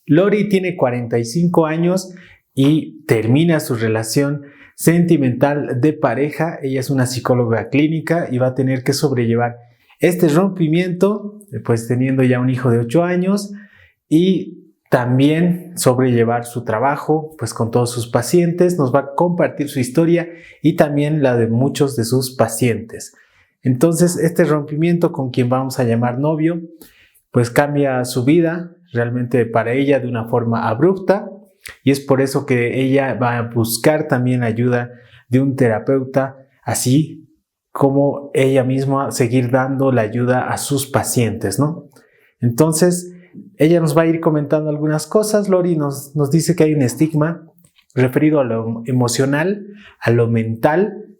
Lori tiene 45 años y termina su relación sentimental de pareja. Ella es una psicóloga clínica y va a tener que sobrellevar este rompimiento, pues teniendo ya un hijo de 8 años y también sobrellevar su trabajo, pues con todos sus pacientes. Nos va a compartir su historia y también la de muchos de sus pacientes. Entonces, este rompimiento con quien vamos a llamar novio, pues cambia su vida realmente para ella de una forma abrupta, y es por eso que ella va a buscar también ayuda de un terapeuta, así como ella misma seguir dando la ayuda a sus pacientes, ¿no? Entonces, ella nos va a ir comentando algunas cosas. Lori nos dice que hay un estigma referido a lo emocional, a lo mental.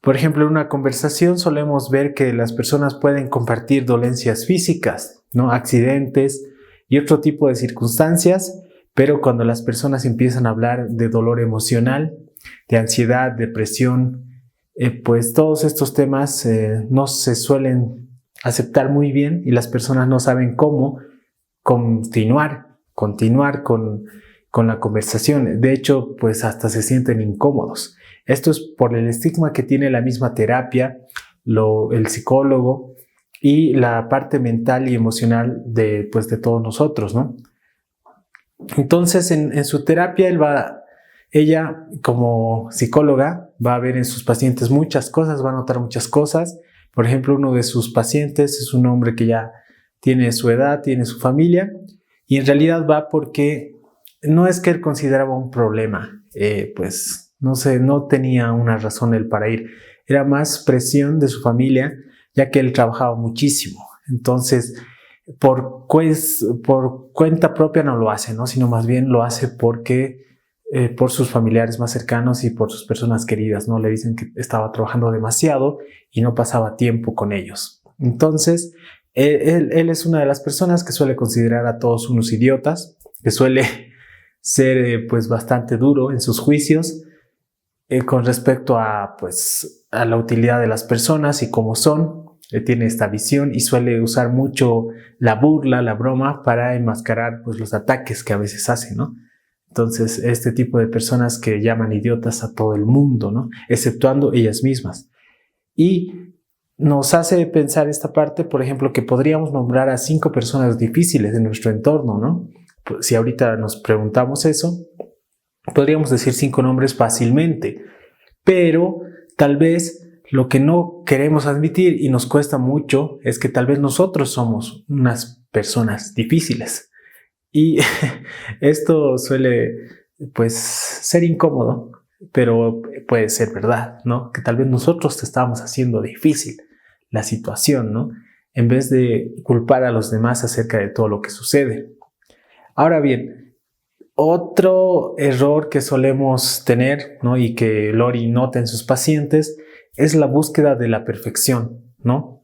Por ejemplo, en una conversación solemos ver que las personas pueden compartir dolencias físicas, ¿no? Accidentes y otro tipo de circunstancias, pero cuando las personas empiezan a hablar de dolor emocional, de ansiedad, depresión, pues todos estos temas no se suelen aceptar muy bien y las personas no saben cómo continuar con la conversación. De hecho, pues hasta se sienten incómodos. Esto es por el estigma que tiene la misma terapia, el psicólogo y la parte mental y emocional de todos nosotros, ¿no? Entonces, en su terapia, ella como psicóloga va a ver en sus pacientes muchas cosas, va a notar muchas cosas. Por ejemplo, uno de sus pacientes es un hombre que ya tiene su edad, tiene su familia, y en realidad va porque no es que él consideraba un problema, pues no sé, no tenía una razón él para ir. Era más presión de su familia, ya que él trabajaba muchísimo. Entonces, por cuenta propia no lo hace, ¿no? Sino más bien lo hace porque por sus familiares más cercanos y por sus personas queridas, ¿no? Le dicen que estaba trabajando demasiado y no pasaba tiempo con ellos. Entonces, él es una de las personas que suele considerar a todos unos idiotas, que suele ser pues bastante duro en sus juicios con respecto a la utilidad de las personas y cómo son. Tiene esta visión y suele usar mucho la burla, la broma para enmascarar pues los ataques que a veces hace, ¿no? Entonces, este tipo de personas que llaman idiotas a todo el mundo, ¿no? Exceptuando ellas mismas. Y nos hace pensar esta parte, por ejemplo, que podríamos nombrar a 5 personas difíciles de nuestro entorno, ¿no? Pues, si ahorita nos preguntamos eso, podríamos decir 5 nombres fácilmente, pero tal vez lo que no queremos admitir y nos cuesta mucho es que tal vez nosotros somos unas personas difíciles. Y esto suele pues ser incómodo, pero puede ser verdad, ¿no? Que tal vez nosotros te estábamos haciendo difícil la situación, ¿no? En vez de culpar a los demás acerca de todo lo que sucede. Ahora bien, otro error que solemos tener, ¿no? Y que Lori nota en sus pacientes es la búsqueda de la perfección, ¿no?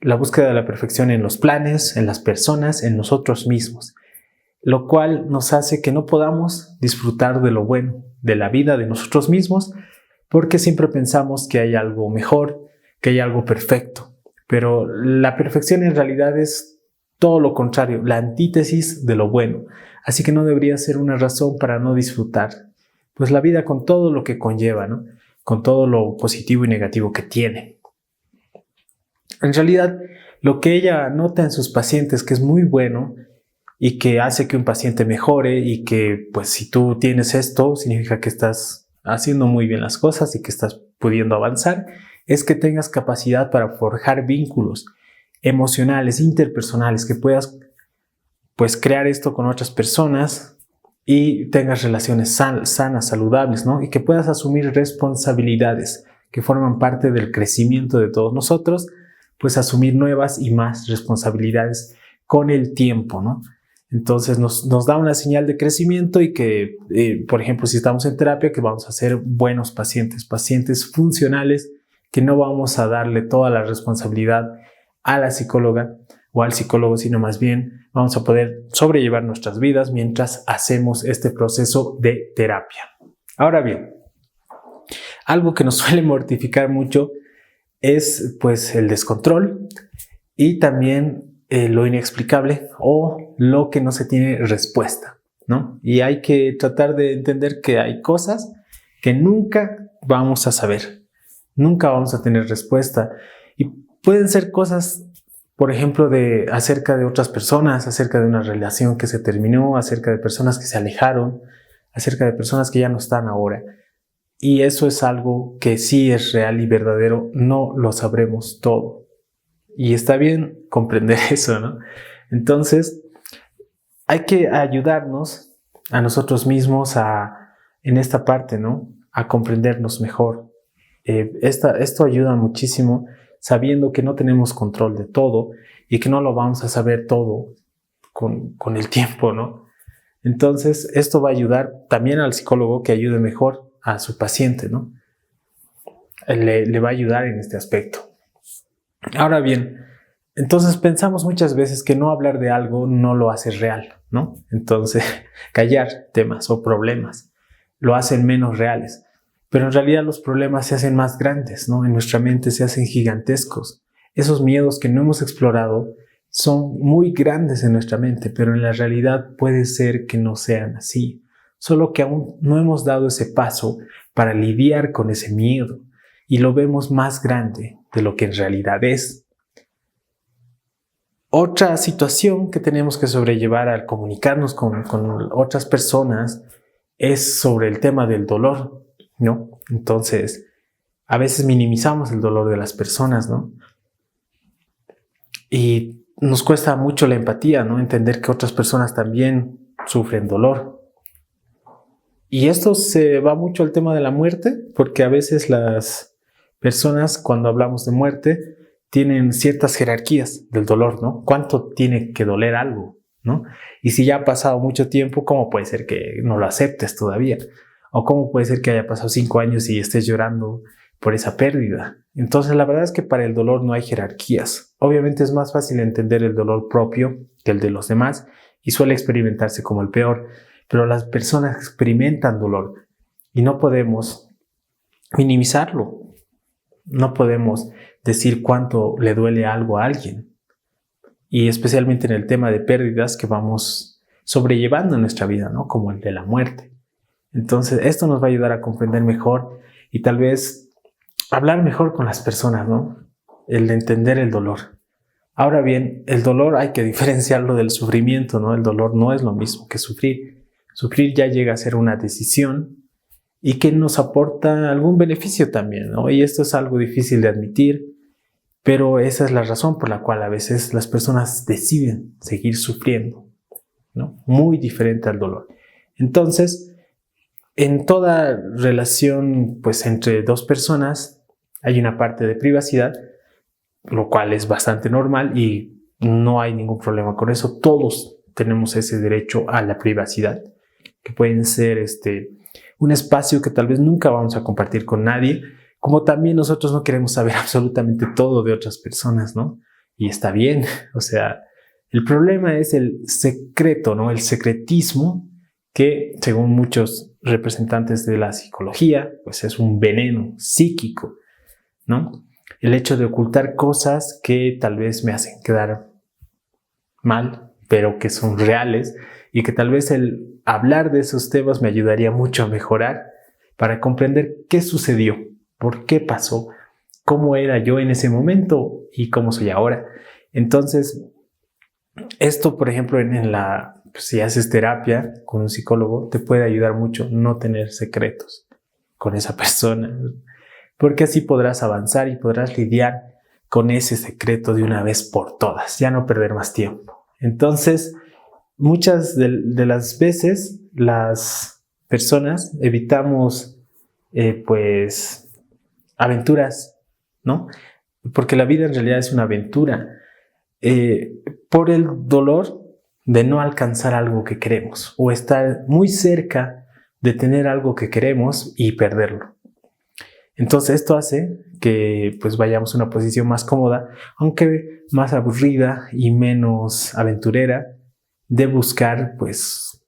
La búsqueda de la perfección en los planes, en las personas, en nosotros mismos, lo cual nos hace que no podamos disfrutar de lo bueno, de la vida, de nosotros mismos, porque siempre pensamos que hay algo mejor, que hay algo perfecto. Pero la perfección en realidad es todo lo contrario, la antítesis de lo bueno. Así que no debería ser una razón para no disfrutar pues la vida con todo lo que conlleva, ¿no? Con todo lo positivo y negativo que tiene. En realidad, lo que ella nota en sus pacientes que es muy bueno y que hace que un paciente mejore y que pues si tú tienes esto significa que estás haciendo muy bien las cosas y que estás pudiendo avanzar, es que tengas capacidad para forjar vínculos emocionales, interpersonales, que puedas pues crear esto con otras personas y tengas relaciones sanas, saludables, ¿no? Y que puedas asumir responsabilidades que forman parte del crecimiento de todos nosotros, pues asumir nuevas y más responsabilidades con el tiempo, ¿no? Entonces nos da una señal de crecimiento y que, por ejemplo, si estamos en terapia, que vamos a ser buenos pacientes funcionales, que no vamos a darle toda la responsabilidad a la psicóloga o al psicólogo, sino más bien vamos a poder sobrellevar nuestras vidas mientras hacemos este proceso de terapia. Ahora bien, algo que nos suele mortificar mucho es pues el descontrol y también lo inexplicable o lo que no se tiene respuesta, ¿no? Y hay que tratar de entender que hay cosas que nunca vamos a saber, nunca vamos a tener respuesta. Y pueden ser cosas, por ejemplo, acerca de otras personas, acerca de una relación que se terminó, acerca de personas que se alejaron, acerca de personas que ya no están ahora. Y eso es algo que sí es real y verdadero, no lo sabremos todo. Y está bien comprender eso, ¿no? Entonces, hay que ayudarnos a nosotros mismos en esta parte, ¿no? A comprendernos mejor. Esto ayuda muchísimo, sabiendo que no tenemos control de todo y que no lo vamos a saber todo con el tiempo, ¿no? Entonces, esto va a ayudar también al psicólogo que ayude mejor a su paciente, ¿no? Le va a ayudar en este aspecto. Ahora bien, entonces pensamos muchas veces que no hablar de algo no lo hace real, ¿no? Entonces, callar temas o problemas lo hacen menos reales. Pero en realidad los problemas se hacen más grandes, ¿no? En nuestra mente se hacen gigantescos. Esos miedos que no hemos explorado son muy grandes en nuestra mente, pero en la realidad puede ser que no sean así. Solo que aún no hemos dado ese paso para lidiar con ese miedo y lo vemos más grande de lo que en realidad es. Otra situación que tenemos que sobrellevar al comunicarnos con otras personas es sobre el tema del dolor, ¿no? Entonces, a veces minimizamos el dolor de las personas, ¿no? Y nos cuesta mucho la empatía, ¿no? Entender que otras personas también sufren dolor. Y esto se va mucho al tema de la muerte, porque a veces las personas, cuando hablamos de muerte, tienen ciertas jerarquías del dolor, ¿no? ¿Cuánto tiene que doler algo, ¿no? Y si ya ha pasado mucho tiempo, ¿cómo puede ser que no lo aceptes todavía? ¿O cómo puede ser que haya pasado 5 años y estés llorando por esa pérdida? Entonces, la verdad es que para el dolor no hay jerarquías. Obviamente es más fácil entender el dolor propio que el de los demás y suele experimentarse como el peor. Pero las personas experimentan dolor y no podemos minimizarlo. No podemos decir cuánto le duele algo a alguien. Y especialmente en el tema de pérdidas que vamos sobrellevando en nuestra vida, ¿no? Como el de la muerte. Entonces, esto nos va a ayudar a comprender mejor y tal vez hablar mejor con las personas, ¿no? El de entender el dolor. Ahora bien, el dolor hay que diferenciarlo del sufrimiento, ¿no? El dolor no es lo mismo que sufrir. Sufrir ya llega a ser una decisión y que nos aporta algún beneficio también, ¿no? Y esto es algo difícil de admitir, pero esa es la razón por la cual a veces las personas deciden seguir sufriendo, ¿no? Muy diferente al dolor. Entonces, en toda relación, pues, entre dos personas hay una parte de privacidad, lo cual es bastante normal y no hay ningún problema con eso. Todos tenemos ese derecho a la privacidad, que pueden ser un espacio que tal vez nunca vamos a compartir con nadie, como también nosotros no queremos saber absolutamente todo de otras personas, ¿no? Y está bien, o sea, el problema es el secreto, ¿no? El secretismo, que según muchos representantes de la psicología, pues es un veneno psíquico, ¿no? El hecho de ocultar cosas que tal vez me hacen quedar mal, pero que son reales, y que tal vez el hablar de esos temas me ayudaría mucho a mejorar para comprender qué sucedió, por qué pasó, cómo era yo en ese momento y cómo soy ahora. Entonces, esto, por ejemplo, pues, si haces terapia con un psicólogo, te puede ayudar mucho no tener secretos con esa persona, porque así podrás avanzar y podrás lidiar con ese secreto de una vez por todas, ya no perder más tiempo. Entonces, muchas de las veces las personas evitamos pues aventuras, ¿no? Porque la vida en realidad es una aventura por el dolor de no alcanzar algo que queremos o estar muy cerca de tener algo que queremos y perderlo. Entonces esto hace que pues vayamos a una posición más cómoda, aunque más aburrida y menos aventurera, de buscar pues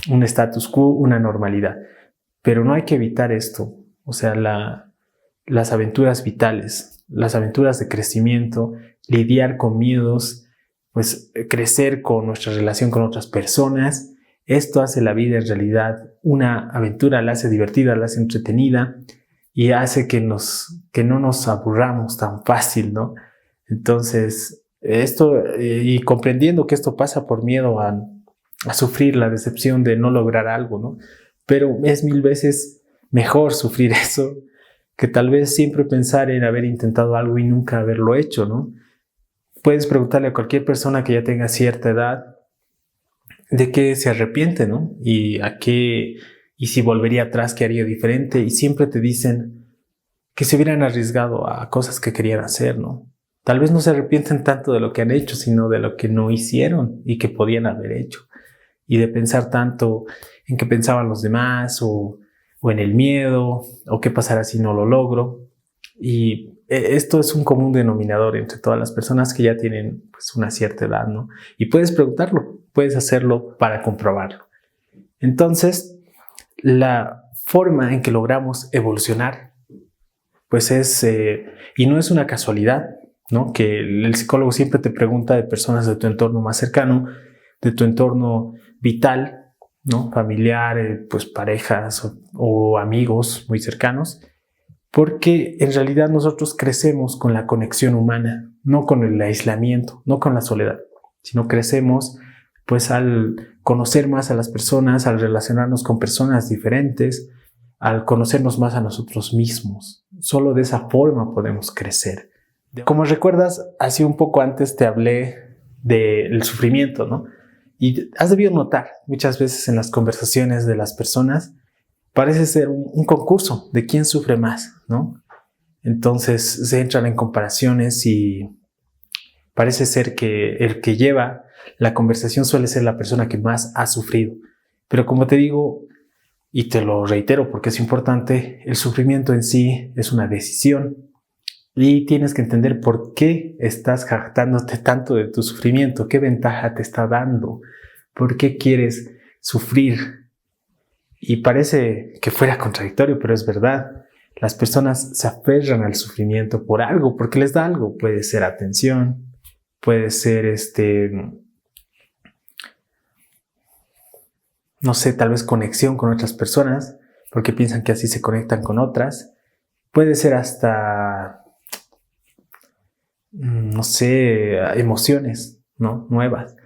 un status quo, una normalidad. Pero no hay que evitar esto, o sea, las aventuras vitales, las aventuras de crecimiento, lidiar con miedos, pues crecer con nuestra relación con otras personas. Esto hace la vida en realidad una aventura, la hace divertida, la hace entretenida y hace que no nos aburramos tan fácil, ¿no? Entonces, y comprendiendo que esto pasa por miedo a sufrir la decepción de no lograr algo, ¿no? Pero es 1000 veces mejor sufrir eso que tal vez siempre pensar en haber intentado algo y nunca haberlo hecho, ¿no? Puedes preguntarle a cualquier persona que ya tenga cierta edad de qué se arrepiente, ¿no? Y si volvería atrás, qué haría diferente. Y siempre te dicen que se hubieran arriesgado a cosas que querían hacer, ¿no? Tal vez no se arrepienten tanto de lo que han hecho, sino de lo que no hicieron y que podían haber hecho. Y de pensar tanto en qué pensaban los demás o en el miedo o qué pasará si no lo logro. Y esto es un común denominador entre todas las personas que ya tienen pues, una cierta edad, ¿no? Y puedes preguntarlo, puedes hacerlo para comprobarlo. Entonces, la forma en que logramos evolucionar pues y no es una casualidad, ¿no? Que el psicólogo siempre te pregunta de personas de tu entorno más cercano, de tu entorno vital, ¿no? Familiar, pues parejas o amigos muy cercanos, porque en realidad nosotros crecemos con la conexión humana, no con el aislamiento, no con la soledad, sino crecemos pues al conocer más a las personas, al relacionarnos con personas diferentes, al conocernos más a nosotros mismos. Solo de esa forma podemos crecer. Como recuerdas, hace un poco antes te hablé del sufrimiento, ¿no? Y has debido notar muchas veces en las conversaciones de las personas, parece ser un concurso de quién sufre más, ¿no? Entonces se entran en comparaciones y parece ser que el que lleva la conversación suele ser la persona que más ha sufrido. Pero como te digo, y te lo reitero porque es importante, el sufrimiento en sí es una decisión y tienes que entender por qué estás jactándote tanto de tu sufrimiento, qué ventaja te está dando, por qué quieres sufrir. Y parece que fuera contradictorio, pero es verdad. Las personas se aferran al sufrimiento por algo, porque les da algo. Puede ser atención, puede ser no sé, tal vez conexión con otras personas, porque piensan que así se conectan con otras. Puede ser hasta, no sé, emociones, ¿no? Nuevas.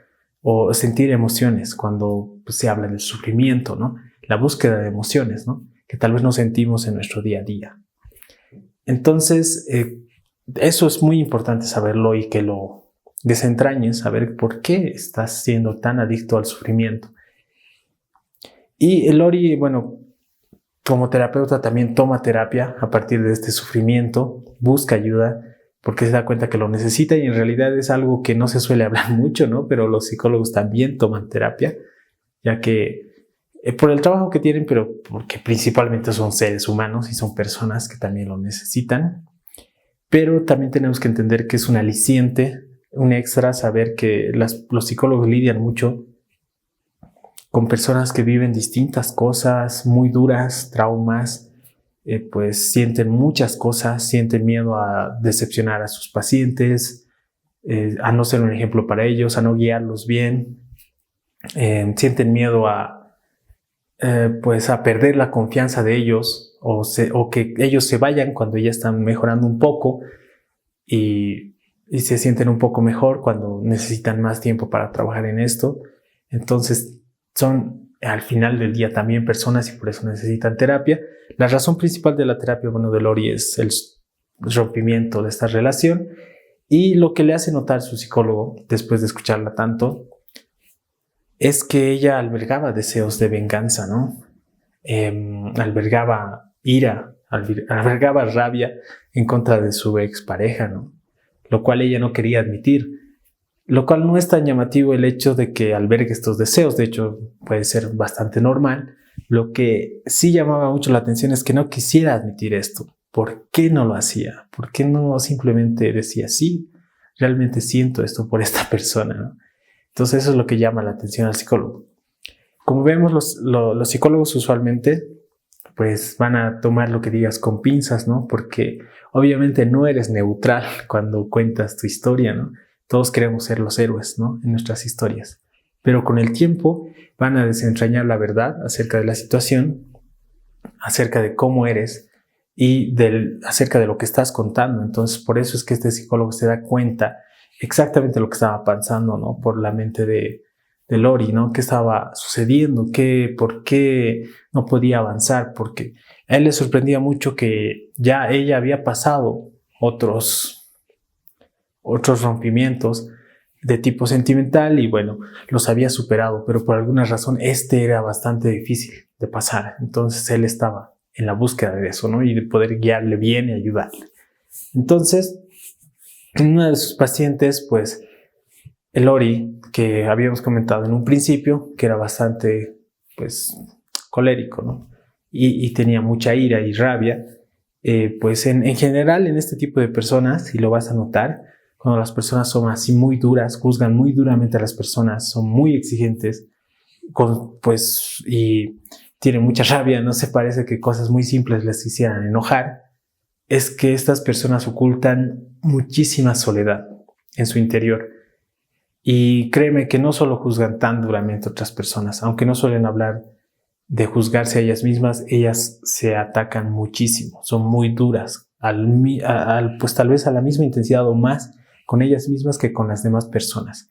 O sentir emociones cuando pues, se habla del sufrimiento, ¿no? La búsqueda de emociones, ¿no? Que tal vez no sentimos en nuestro día a día. Entonces, eso es muy importante saberlo y que lo desentrañes, saber por qué estás siendo tan adicto al sufrimiento. Y Lori, bueno, como terapeuta también toma terapia a partir de este sufrimiento, busca ayuda porque se da cuenta que lo necesita y en realidad es algo que no se suele hablar mucho, ¿no? Pero los psicólogos también toman terapia, ya que por el trabajo que tienen, pero porque principalmente son seres humanos y son personas que también lo necesitan. Pero también tenemos que entender que es un aliciente, un extra, saber que los psicólogos lidian mucho con personas que viven distintas cosas muy duras, traumas, pues sienten muchas cosas, sienten miedo a decepcionar a sus pacientes, a no ser un ejemplo para ellos, a no guiarlos bien, sienten miedo pues a perder la confianza de ellos o que ellos se vayan cuando ya están mejorando un poco y se sienten un poco mejor cuando necesitan más tiempo para trabajar en esto. Entonces son al final del día también personas y por eso necesitan terapia. La razón principal de la terapia, bueno, de Lori es el rompimiento de esta relación y lo que le hace notar su psicólogo después de escucharla tanto es que ella albergaba deseos de venganza, ¿no? Albergaba ira, albergaba rabia en contra de su expareja, ¿no? Lo cual ella no quería admitir. Lo cual no es tan llamativo el hecho de que albergue estos deseos, de hecho puede ser bastante normal. Lo que sí llamaba mucho la atención es que no quisiera admitir esto. ¿Por qué no lo hacía? ¿Por qué no simplemente decía, sí, realmente siento esto por esta persona, ¿no? Entonces eso es lo que llama la atención al psicólogo. Como vemos, los psicólogos usualmente pues van a tomar lo que digas con pinzas, ¿no? Porque obviamente no eres neutral cuando cuentas tu historia, ¿no? Todos queremos ser los héroes, ¿no? En nuestras historias. Pero con el tiempo van a desentrañar la verdad acerca de la situación, acerca de cómo eres y acerca de lo que estás contando. Entonces, por eso es que este psicólogo se da cuenta exactamente lo que estaba pasando, ¿no? Por la mente de Lori, ¿no? ¿Qué estaba sucediendo? ¿Por qué no podía avanzar? Porque a él le sorprendía mucho que ya ella había pasado otros rompimientos de tipo sentimental y bueno, los había superado, pero por alguna razón este era bastante difícil de pasar. Entonces él estaba en la búsqueda de eso, ¿no? Y de poder guiarle bien y ayudarle. Entonces, una de sus pacientes, pues, Lori, que habíamos comentado en un principio, que era bastante, pues, colérico, ¿no? Y tenía mucha ira y rabia, pues en general en este tipo de personas, y lo vas a notar, cuando las personas son así muy duras, juzgan muy duramente a las personas, son muy exigentes, pues, y tienen mucha rabia, no se parece que cosas muy simples les hicieran enojar, es que estas personas ocultan muchísima soledad en su interior. Y créeme que no solo juzgan tan duramente a otras personas, aunque no suelen hablar de juzgarse a ellas mismas, ellas se atacan muchísimo, son muy duras, pues tal vez a la misma intensidad o más con ellas mismas que con las demás personas.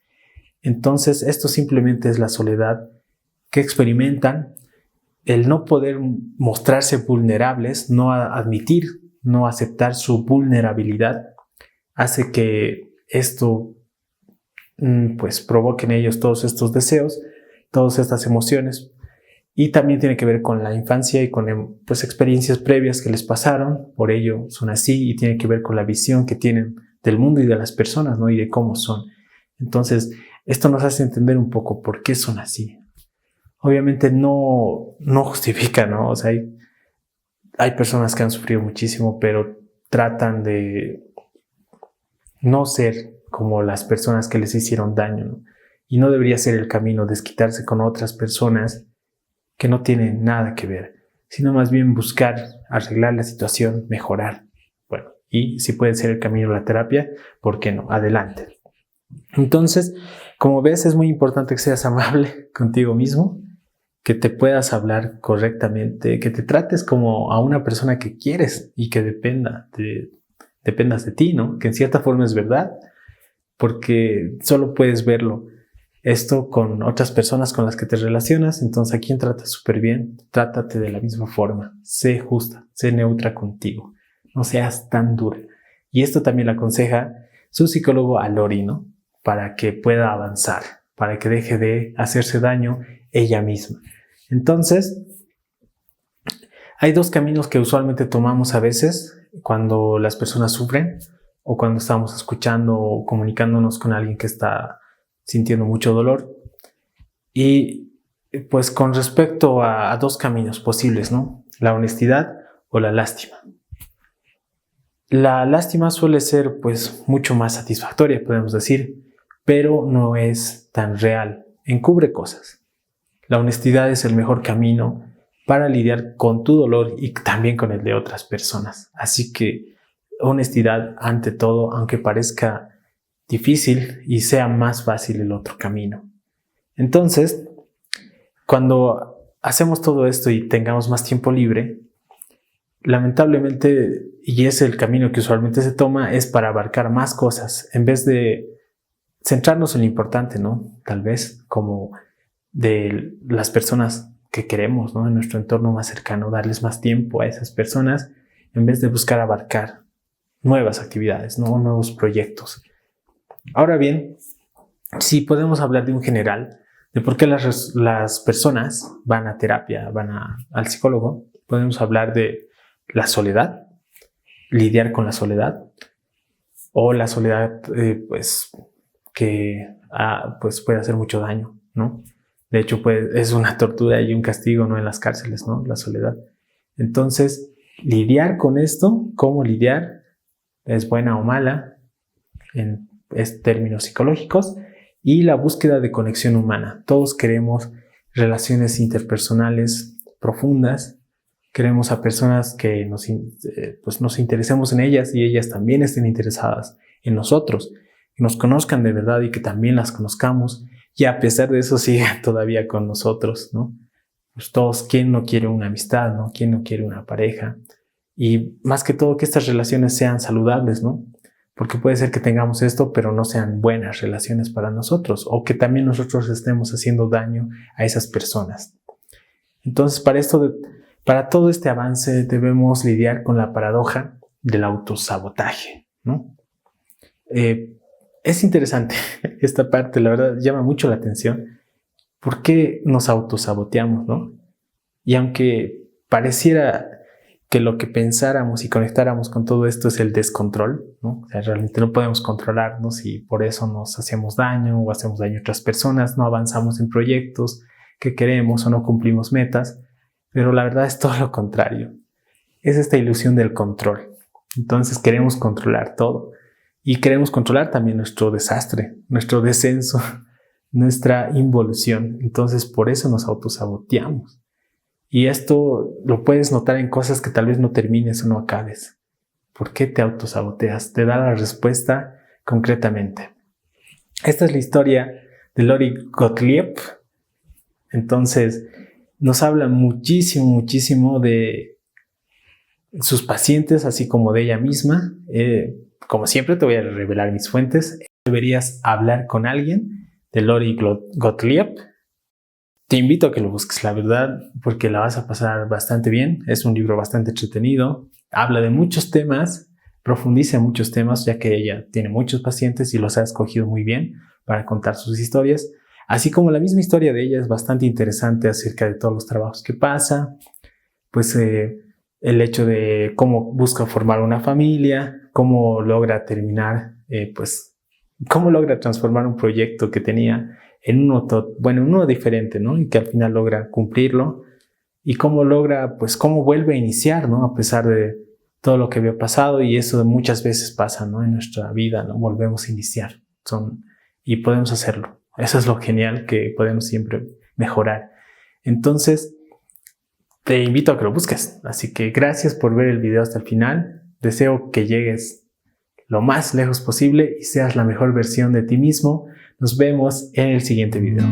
Entonces, esto simplemente es la soledad que experimentan, el no poder mostrarse vulnerables, no admitir, no aceptar su vulnerabilidad, hace que esto pues provoque en ellos todos estos deseos, todas estas emociones. Y también tiene que ver con la infancia y con pues, experiencias previas que les pasaron, por ello son así, y tiene que ver con la visión que tienen del mundo y de las personas, ¿no? Y de cómo son. Entonces, esto nos hace entender un poco por qué son así. Obviamente no justifica, ¿no? O sea, hay personas que han sufrido muchísimo, pero tratan de no ser como las personas que les hicieron daño, ¿no? Y no debería ser el camino desquitarse con otras personas que no tienen nada que ver, sino más bien buscar arreglar la situación, mejorar. Bueno, y si puede ser el camino de la terapia, ¿por qué no? Adelante. Entonces, como ves, es muy importante que seas amable contigo mismo, que te puedas hablar correctamente, que te trates como a una persona que quieres y que dependas de ti, ¿no? Que en cierta forma es verdad, porque solo puedes verlo esto con otras personas con las que te relacionas. Entonces, ¿a quién tratas súper bien? Trátate de la misma forma. Sé justa, sé neutra contigo. No seas tan dura. Y esto también le aconseja su psicólogo a Lori, ¿no? Para que pueda avanzar, para que deje de hacerse daño ella misma. Entonces, hay dos caminos que usualmente tomamos a veces cuando las personas sufren o cuando estamos escuchando o comunicándonos con alguien que está sintiendo mucho dolor. Y pues con respecto a dos caminos posibles, ¿no? La honestidad o la lástima. La lástima suele ser pues mucho más satisfactoria, podemos decir, pero no es tan real, encubre cosas. La honestidad es el mejor camino para lidiar con tu dolor y también con el de otras personas. Así que honestidad ante todo, aunque parezca difícil y sea más fácil el otro camino. Entonces, cuando hacemos todo esto y tengamos más tiempo libre, lamentablemente, y es el camino que usualmente se toma, es para abarcar más cosas, en vez de centrarnos en lo importante, ¿no? Tal vez como de las personas que queremos, ¿no? En nuestro entorno más cercano, darles más tiempo a esas personas, en vez de buscar abarcar nuevas actividades, ¿no? Nuevos proyectos. Ahora bien, si podemos hablar de un general, de por qué las personas van a terapia, al psicólogo, podemos hablar de la soledad, lidiar con la soledad, o la soledad pues que pues puede hacer mucho daño, ¿no? De hecho, pues es una tortura y un castigo, ¿no? En las cárceles, ¿no? La soledad. Entonces, lidiar con esto, ¿cómo lidiar? ¿Es buena o mala? En términos psicológicos. Y la búsqueda de conexión humana. Todos queremos relaciones interpersonales profundas. Queremos a personas que nos interesemos en ellas y ellas también estén interesadas en nosotros. que nos conozcan de verdad y que también las conozcamos, y a pesar de eso sigan todavía con nosotros, ¿no? Pues todos, ¿quién no quiere una amistad, ¿no? ¿Quién no quiere una pareja? Y más que todo que estas relaciones sean saludables, ¿no? Porque puede ser que tengamos esto, pero no sean buenas relaciones para nosotros, o que también nosotros estemos haciendo daño a esas personas. Entonces, para todo este avance debemos lidiar con la paradoja del autosabotaje, ¿no? Es interesante esta parte, la verdad, llama mucho la atención. ¿Por qué nos autosaboteamos, no? Y aunque pareciera que lo que pensáramos y conectáramos con todo esto es el descontrol, ¿no? O sea, realmente no podemos controlarnos y por eso nos hacemos daño o hacemos daño a otras personas, no avanzamos en proyectos que queremos o no cumplimos metas, pero la verdad es todo lo contrario. Es esta ilusión del control. Entonces queremos controlar todo y queremos controlar también nuestro desastre, nuestro descenso, nuestra involución. Entonces por eso nos autosaboteamos. Y esto lo puedes notar en cosas que tal vez no termines o no acabes. ¿Por qué te autosaboteas? Te da la respuesta concretamente. Esta es la historia de Lori Gottlieb. Entonces, nos habla muchísimo de sus pacientes, así como de ella misma. Como siempre, te voy a revelar mis fuentes. Deberías hablar con alguien, de Lori Gottlieb. Te invito a que lo busques, la verdad, porque la vas a pasar bastante bien. Es un libro bastante entretenido. Habla de muchos temas, profundiza en muchos temas, ya que ella tiene muchos pacientes y los ha escogido muy bien para contar sus historias. Así como la misma historia de ella es bastante interesante acerca de todos los trabajos que pasa, pues el hecho de cómo busca formar una familia, cómo logra terminar, cómo logra transformar un proyecto que tenía en uno diferente, ¿no? Y que al final logra cumplirlo. Y cómo logra, pues cómo vuelve a iniciar, ¿no? A pesar de todo lo que había pasado, y eso muchas veces pasa, ¿no? En nuestra vida, ¿no? Volvemos a iniciar. Y podemos hacerlo. Eso es lo genial, que podemos siempre mejorar. Entonces, te invito a que lo busques. Así que gracias por ver el video hasta el final. Deseo que llegues lo más lejos posible y seas la mejor versión de ti mismo. Nos vemos en el siguiente video.